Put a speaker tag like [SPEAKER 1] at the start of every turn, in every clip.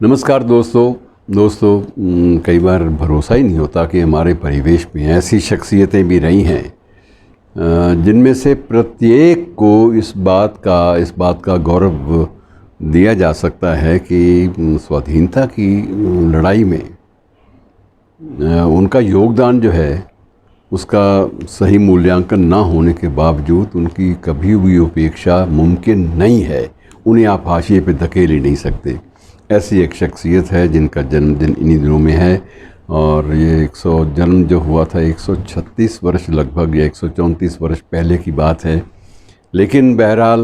[SPEAKER 1] नमस्कार दोस्तों, कई बार भरोसा ही नहीं होता कि हमारे परिवेश में ऐसी शख्सियतें भी रही हैं जिनमें से प्रत्येक को इस बात का गौरव दिया जा सकता है कि स्वाधीनता की लड़ाई में उनका योगदान जो है उसका सही मूल्यांकन ना होने के बावजूद उनकी कभी भी उपेक्षा मुमकिन नहीं है। उन्हें आप हाशिए पे धकेल ही नहीं सकते। ऐसी एक शख्सियत है जिनका जन्मदिन इन्हीं दिनों में है और ये जन्म जो हुआ था 136 वर्ष लगभग या 134 वर्ष पहले की बात है। लेकिन बहरहाल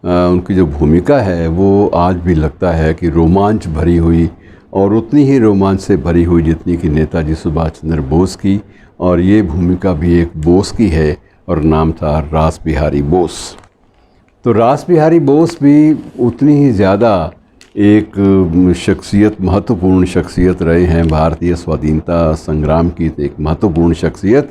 [SPEAKER 1] उनकी जो भूमिका है वो आज भी लगता है कि रोमांच भरी हुई और उतनी ही रोमांच से भरी हुई जितनी कि नेताजी सुभाष चंद्र बोस की। और ये भूमिका भी एक बोस की है और नाम था रास बिहारी बोस। तो रास बिहारी बोस भी उतनी ही ज़्यादा एक शख्सियत, महत्वपूर्ण शख्सियत रहे हैं, भारतीय स्वाधीनता संग्राम की एक महत्वपूर्ण शख्सियत।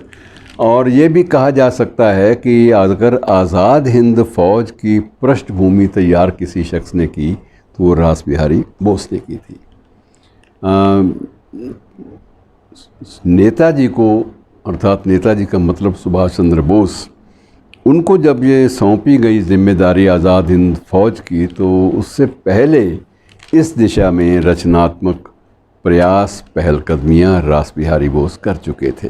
[SPEAKER 1] और ये भी कहा जा सकता है कि अगर आज़ाद हिंद फ़ौज की पृष्ठभूमि तैयार किसी शख्स ने की तो वो रास बिहारी बोस ने की थी। नेताजी को, अर्थात नेताजी का मतलब सुभाष चंद्र बोस, उनको जब ये सौंपी गई जिम्मेदारी आज़ाद हिंद फ़ौज की तो उससे पहले इस दिशा में रचनात्मक प्रयास, पहलकदमियाँ रास बिहारी बोस कर चुके थे।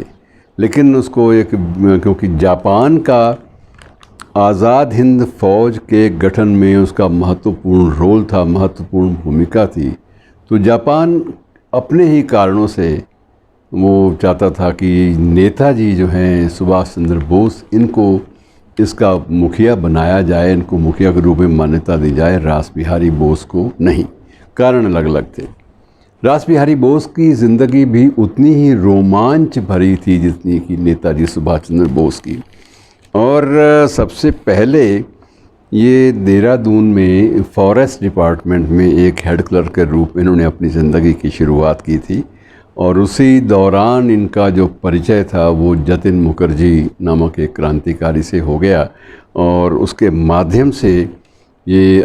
[SPEAKER 1] लेकिन उसको क्योंकि जापान का आज़ाद हिंद फ़ौज के गठन में उसका महत्वपूर्ण रोल था, महत्वपूर्ण भूमिका थी, तो जापान अपने ही कारणों से वो चाहता था कि नेताजी जो हैं सुभाष चंद्र बोस, इनको इसका मुखिया बनाया जाए, इनको मुखिया के रूप में मान्यता दी जाए, रास बिहारी बोस को नहीं। कारण अलग अलग थे। रास बिहारी बोस की ज़िंदगी भी उतनी ही रोमांच भरी थी जितनी कि नेताजी सुभाष चंद्र बोस की। और सबसे पहले ये देहरादून में फॉरेस्ट डिपार्टमेंट में एक हेड क्लर्क के रूप में इन्होंने अपनी ज़िंदगी की शुरुआत की थी। और उसी दौरान इनका जो परिचय था वो जतिन मुखर्जी नामक एक क्रांतिकारी से हो गया और उसके माध्यम से ये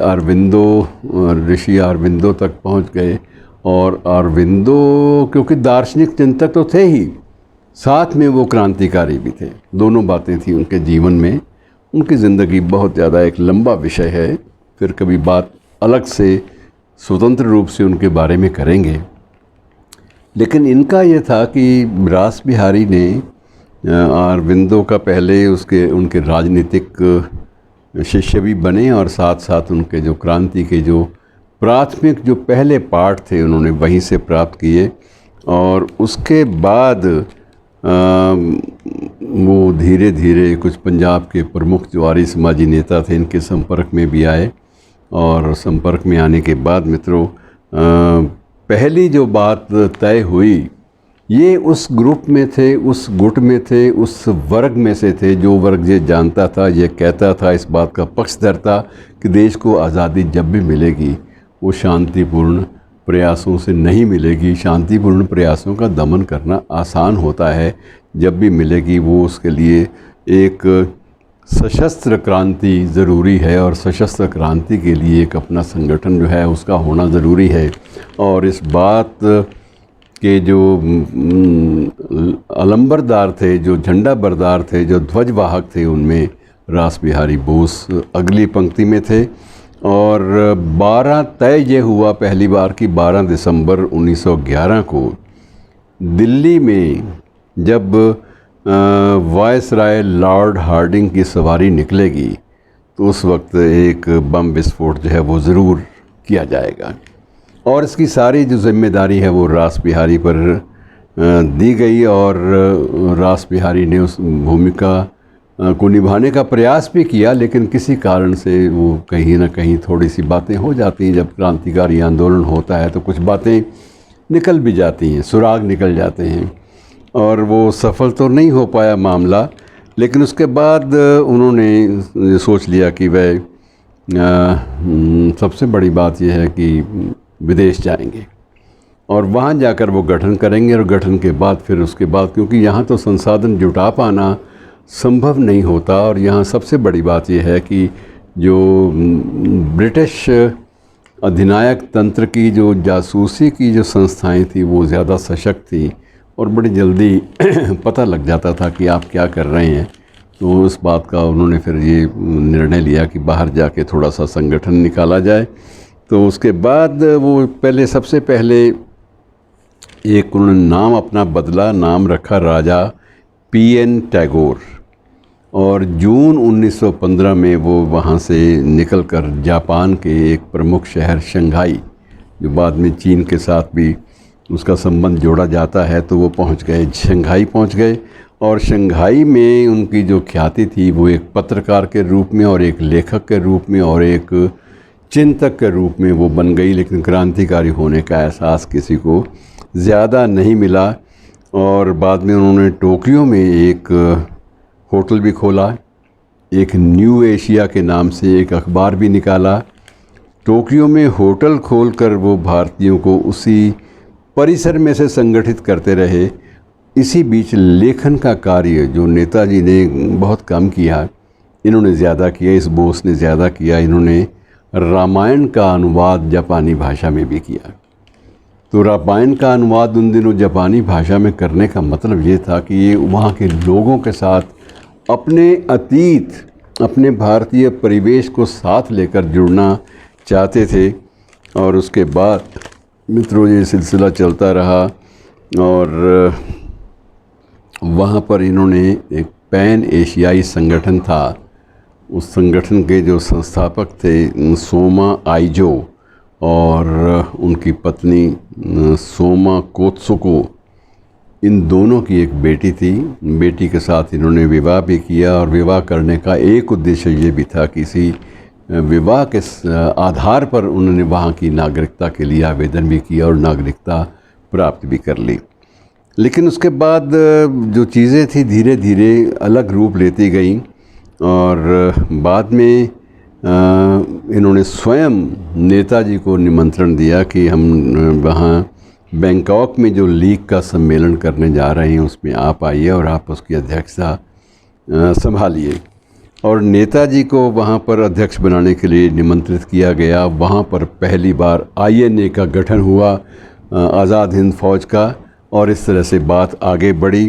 [SPEAKER 1] ऋषि अरविंदो तक पहुंच गए। और अरविंदो क्योंकि दार्शनिक चिंतक तो थे ही, साथ में वो क्रांतिकारी भी थे। दोनों बातें थी उनके जीवन में। उनकी ज़िंदगी बहुत ज़्यादा एक लंबा विषय है, फिर कभी बात अलग से स्वतंत्र रूप से उनके बारे में करेंगे। लेकिन इनका ये था कि रास बिहारी ने अरविंदो का पहले उनके राजनीतिक शिष्य भी बने और साथ साथ उनके जो क्रांति के जो प्राथमिक जो पहले पाठ थे उन्होंने वहीं से प्राप्त किए। और उसके बाद वो धीरे धीरे कुछ पंजाब के प्रमुख जो आर्य समाजी नेता थे इनके संपर्क में भी आए। और संपर्क में आने के बाद मित्रों, पहली जो बात तय हुई, ये उस ग्रुप में थे, उस गुट में थे, उस वर्ग में से थे जो वर्ग ये जानता था, ये कहता था, इस बात का पक्षधर था कि देश को आज़ादी जब भी मिलेगी वो शांतिपूर्ण प्रयासों से नहीं मिलेगी। शांतिपूर्ण प्रयासों का दमन करना आसान होता है, जब भी मिलेगी वो उसके लिए एक सशस्त्र क्रांति ज़रूरी है और सशस्त्र क्रांति के लिए एक अपना संगठन जो है उसका होना ज़रूरी है। और इस बात के जो अलंबरदार थे, जो झंडा बरदार थे, जो ध्वजवाहक थे, उनमें रास बिहारी बोस अगली पंक्ति में थे। और 12 तय ये हुआ पहली बार कि 12 दिसंबर 1911 को दिल्ली में जब वायसराय लॉर्ड हार्डिंग की सवारी निकलेगी तो उस वक्त एक बम विस्फोट जो है वो ज़रूर किया जाएगा। और इसकी सारी जो जिम्मेदारी है वो रास बिहारी पर दी गई और रास बिहारी ने उस भूमिका को निभाने का प्रयास भी किया। लेकिन किसी कारण से वो कहीं ना कहीं थोड़ी सी बातें हो जाती हैं। जब क्रांतिकारी आंदोलन होता है तो कुछ बातें निकल भी जाती हैं, सुराग निकल जाते हैं और वो सफल तो नहीं हो पाया मामला। लेकिन उसके बाद उन्होंने सोच लिया कि वह सबसे बड़ी बात यह है कि विदेश जाएंगे और वहाँ जाकर वो गठन करेंगे। और गठन के बाद फिर उसके बाद, क्योंकि यहाँ तो संसाधन जुटा पाना संभव नहीं होता और यहाँ सबसे बड़ी बात यह है कि जो ब्रिटिश अधिनायक तंत्र की जो जासूसी की जो संस्थाएं थी वो ज़्यादा सशक्त थी और बड़ी जल्दी पता लग जाता था कि आप क्या कर रहे हैं। तो उस बात का उन्होंने फिर ये निर्णय लिया कि बाहर जाके थोड़ा सा संगठन निकाला जाए। तो उसके बाद वो सबसे पहले एक उन्होंने नाम अपना बदला, नाम रखा राजा पीएन टैगोर, और जून 1915 में वो वहाँ से निकलकर जापान के एक प्रमुख शहर शंघाई, जो बाद में चीन के साथ भी उसका संबंध जोड़ा जाता है, तो वो पहुँच गए, शंघाई पहुँच गए। और शंघाई में उनकी जो ख्याति थी वो एक पत्रकार के रूप में और एक लेखक के रूप में और एक चिंतक के रूप में वो बन गई। लेकिन क्रांतिकारी होने का एहसास किसी को ज़्यादा नहीं मिला। और बाद में उन्होंने टोक्यो में एक होटल भी खोला, एक न्यू एशिया के नाम से एक अखबार भी निकाला। टोक्यो में होटल खोलकर वो भारतीयों को उसी परिसर में से संगठित करते रहे। इसी बीच लेखन का कार्य जो नेताजी ने बहुत कम किया, इन्होंने ज़्यादा किया, इस बोस ने ज़्यादा किया। इन्होंने रामायण का अनुवाद जापानी भाषा में भी किया। तो रामायण का अनुवाद उन दिनों जापानी भाषा में करने का मतलब ये था कि ये वहाँ के लोगों के साथ अपने अतीत, अपने भारतीय परिवेश को साथ लेकर जुड़ना चाहते थे। और उसके बाद मित्रों ये सिलसिला चलता रहा और वहाँ पर इन्होंने एक पैन एशियाई संगठन था, उस संगठन के जो संस्थापक थे सोमा आइजो और उनकी पत्नी सोमा कोत्सुको, इन दोनों की एक बेटी थी। बेटी के साथ इन्होंने विवाह भी किया और विवाह करने का एक उद्देश्य ये भी था कि इसी विवाह के आधार पर उन्होंने वहाँ की नागरिकता के लिए आवेदन भी किया और नागरिकता प्राप्त भी कर ली। लेकिन उसके बाद जो चीज़ें थी धीरे धीरे अलग रूप लेती गईं और बाद में इन्होंने स्वयं नेताजी को निमंत्रण दिया कि हम वहाँ बैंकॉक में जो लीग का सम्मेलन करने जा रहे हैं उसमें आप आइए और आप उसकी अध्यक्षता संभालिए। और नेताजी को वहाँ पर अध्यक्ष बनाने के लिए निमंत्रित किया गया। वहाँ पर पहली बार INA का गठन हुआ, आज़ाद हिंद फौज का, और इस तरह से बात आगे बढ़ी।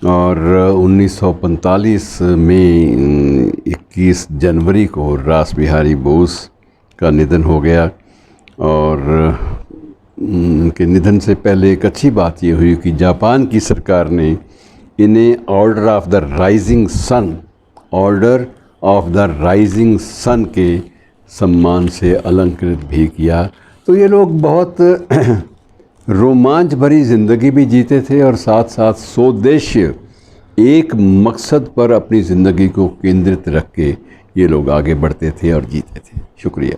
[SPEAKER 1] और 1945 में 21 जनवरी को रास बिहारी बोस का निधन हो गया। और उनके निधन से पहले एक अच्छी बात ये हुई कि जापान की सरकार ने इन्हें order of the rising sun के सम्मान से अलंकृत भी किया। तो ये लोग बहुत रोमांच भरी ज़िंदगी भी जीते थे और साथ साथ सोद्देश्य एक मकसद पर अपनी ज़िंदगी को केंद्रित रख के ये लोग आगे बढ़ते थे और जीते थे। शुक्रिया।